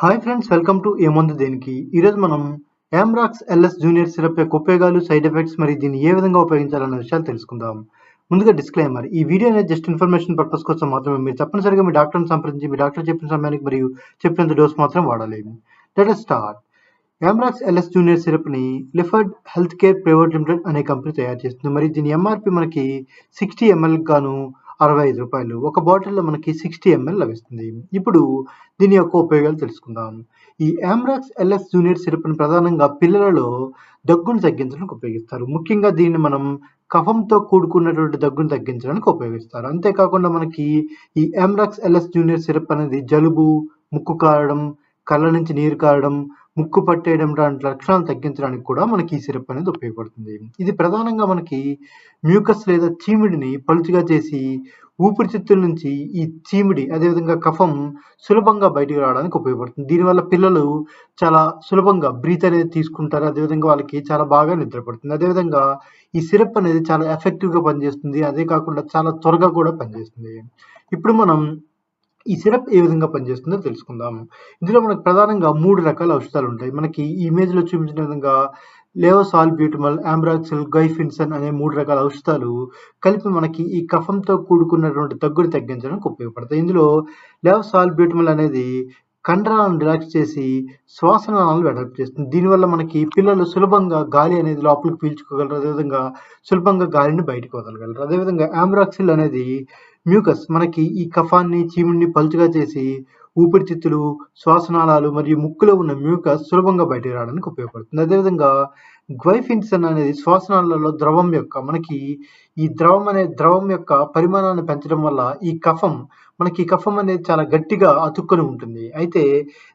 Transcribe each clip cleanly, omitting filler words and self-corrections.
Hi friends, welcome to ఏముంది దేనికి. ఈరోజు మనం యామ్రాక్స్ ఎల్ఎస్ జూనియర్ సిరప్ యొక్క ఉపయోగాలు, సైడ్ ఎఫెక్ట్స్ మరియు దీన్ని ఏ విధంగా ఉపయోగించాలన్న విషయాలు తెలుసుకుందాం. ముందుగా డిస్క్లైమర్: ఈ వీడియో అనేది జస్ట్ ఇన్ఫర్మేషన్ పర్పస్ కోసం మాత్రమే. మీరు తప్పనిసరిగా మీ డాక్టర్ని సంప్రదించి మీ డాక్టర్ చెప్పిన సమయానికి మరియు చెప్పినంత డోస్ మాత్రం వాడాలి. Let us start. యామ్రాక్స్ ఎల్ఎస్ జూనియర్ సిరప్ని Leeford health care private limited అనే కంపెనీ తయారు చేస్తుంది. మరి దీని ఎంఆర్పి మనకి 60 ml గాను ₹65. ఒక బాటిల్లో మనకి 60 ml లభిస్తుంది. ఇప్పుడు దీని యొక్క ఉపయోగాలు తెలుసుకుందాం. ఈ యామ్రాక్స్ ఎల్ఎస్ జూనియర్ సిరప్ని ప్రధానంగా పిల్లలలో దగ్గును తగ్గించడానికి ఉపయోగిస్తారు. ముఖ్యంగా దీన్ని మనం కఫంతో కూడుకున్నటువంటి దగ్గును తగ్గించడానికి ఉపయోగిస్తారు. అంతేకాకుండా మనకి ఈ యామ్రాక్స్ ఎల్ఎస్ జూనియర్ సిరప్ అనేది జలుబు, ముక్కు కారడం, కళ్ళ నుంచి నీరు కారడం, ముక్కు పట్టేయడం లాంటి లక్షణాలు తగ్గించడానికి కూడా మనకి ఈ సిరప్ అనేది ఉపయోగపడుతుంది. ఇది ప్రధానంగా మనకి మ్యూకస్ లేదా చీమిడిని పలుచగా చేసి ఊపిరితిత్తుల నుంచి ఈ చీమిడి అదేవిధంగా కఫం సులభంగా బయటికి రావడానికి ఉపయోగపడుతుంది. దీనివల్ల పిల్లలు చాలా సులభంగా బ్రీత్ అనేది తీసుకుంటారు. అదేవిధంగా వాళ్ళకి చాలా బాగా నిద్రపడుతుంది. అదేవిధంగా ఈ సిరప్ అనేది చాలా ఎఫెక్టివ్గా పనిచేస్తుంది. అదే కాకుండా చాలా త్వరగా కూడా పనిచేస్తుంది. ఇప్పుడు మనం ఈ సిరప్ ఏ విధంగా పనిచేస్తుందో తెలుసుకుందాం. ఇందులో మనకు ప్రధానంగా 3 రకాల ఔషధాలు ఉంటాయి. మనకి ఈ ఇమేజ్‌లో చూపించిన విధంగా లేవోసాల్బ్యూటమల్, ఆంబ్రాక్సిల్, గైఫిన్సన్ అనే 3 రకాల ఔషధాలు కలిపి మనకి ఈ కఫంతో కూడుకున్నటువంటి దగ్గుని తగ్గించడానికి ఉపయోగపడతాయి. ఇందులో లేవోసాల్బ్యూటమల్ అనేది కండరాలను రిలాక్స్ చేసి శ్వాసనాళాలను వెడల్పు చేస్తుంది. దీనివల్ల మనకి పిల్లలు సులభంగా గాలి అనేది లోపలికి పీల్చుకోగలరు. అదేవిధంగా సులభంగా గాలిని బయటకు వదలగలరు. అదేవిధంగా ఆంబ్రాక్సిల్ అనేది మ్యూకస్ మనకి ఈ కఫాన్ని, చీముడిని పలుచగా చేసి ఊపిరితిత్తులు, శ్వాసనాళాలు మరియు ముక్కులో ఉన్న మ్యూకస్ సులభంగా బయటకు రావడానికి ఉపయోగపడుతుంది. అదేవిధంగా గ్వైఫిన్సన్ అనేది శ్వాసనాళాలలో మనకి ఈ ద్రవం యొక్క పరిమాణాన్ని పెంచడం వల్ల ఈ కఫం అనేది చాలా గట్టిగా అతుక్కొని ఉంటుంది. అయితే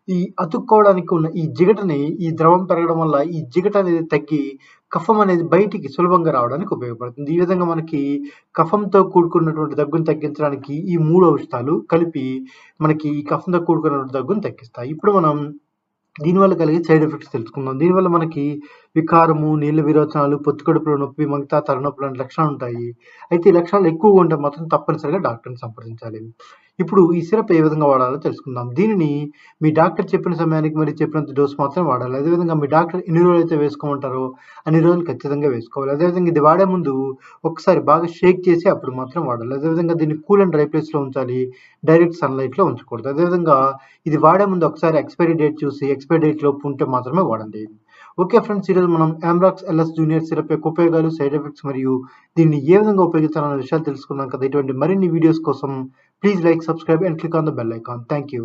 ఈ అతుక్కోవడానికి ఉన్న ఈ జిగటని ఈ ద్రవం పెరగడం వల్ల ఈ జిగట అనేది తగ్గి కఫం అనేది బయటికి సులభంగా రావడానికి ఉపయోగపడుతుంది. ఈ విధంగా మనకి కఫంతో కూడుకున్నటువంటి దగ్గును తగ్గించడానికి ఈ 3 ఔషధాలు కలిపి మనకి ఈ కఫంతో కూడుకున్నటువంటి దగ్గును తగ్గిస్తాయి. ఇప్పుడు మనం దీనివల్ల కలిగే సైడ్ ఎఫెక్ట్స్ తెలుసుకుందాం. దీనివల్ల మనకి వికారము, నీళ్ళ విరోచనాలు, పొత్తికడుపులో నొప్పి, మంట, తలనొప్పి లాంటి లక్షణాలు ఉంటాయి. అయితే ఈ లక్షణాలు ఎక్కువగా ఉంటే మాత్రం తప్పనిసరిగా డాక్టర్ని సంప్రదించాలి. ఇప్పుడు ఈ సిరప్ ఏ విధంగా వాడాలో తెలుసుకుందాం. దీనిని మీ డాక్టర్ చెప్పిన సమయానికి మరియు చెప్పినంత డోస్ మాత్రమే వాడాలి. అదేవిధంగా మీ డాక్టర్ ఎన్ని రోజులైతే వేసుకోమంటారో అన్ని రోజులు ఖచ్చితంగా వేసుకోవాలి. అదేవిధంగా ఇది వాడే ముందు ఒకసారి బాగా షేక్ చేసి అప్పుడు మాత్రం వాడాలి. అదేవిధంగా దీన్ని కూల్ అండ్ డ్రై ప్లేస్‌లో ఉంచాలి. డైరెక్ట్ సన్‌లైట్‌లో ఉంచకూడదు. అదేవిధంగా ఇది వాడే ముందు ఒకసారి ఎక్స్‌పైరీ డేట్ చూసి ఎక్స్‌పైరీ డేట్ లోపు ఉంటే మాత్రమే వాడండి. ఓకే ఫ్రెండ్స్, ఈరోజు మనం ఆంబ్రాక్స్ ఎల్ఎస్ జూనియర్ సిరప్ యొక్క ఉపయోగాలు, సైడ్ ఎఫెక్ట్స్ మరియు దీన్ని ఏ విధంగా ఉపయోగించాలన్న విషయాలు తెలుసుకున్నాం కదా. ఇటువంటి మరిన్ని వీడియోస్ కోసం please like, subscribe and click on the bell icon. Thank you.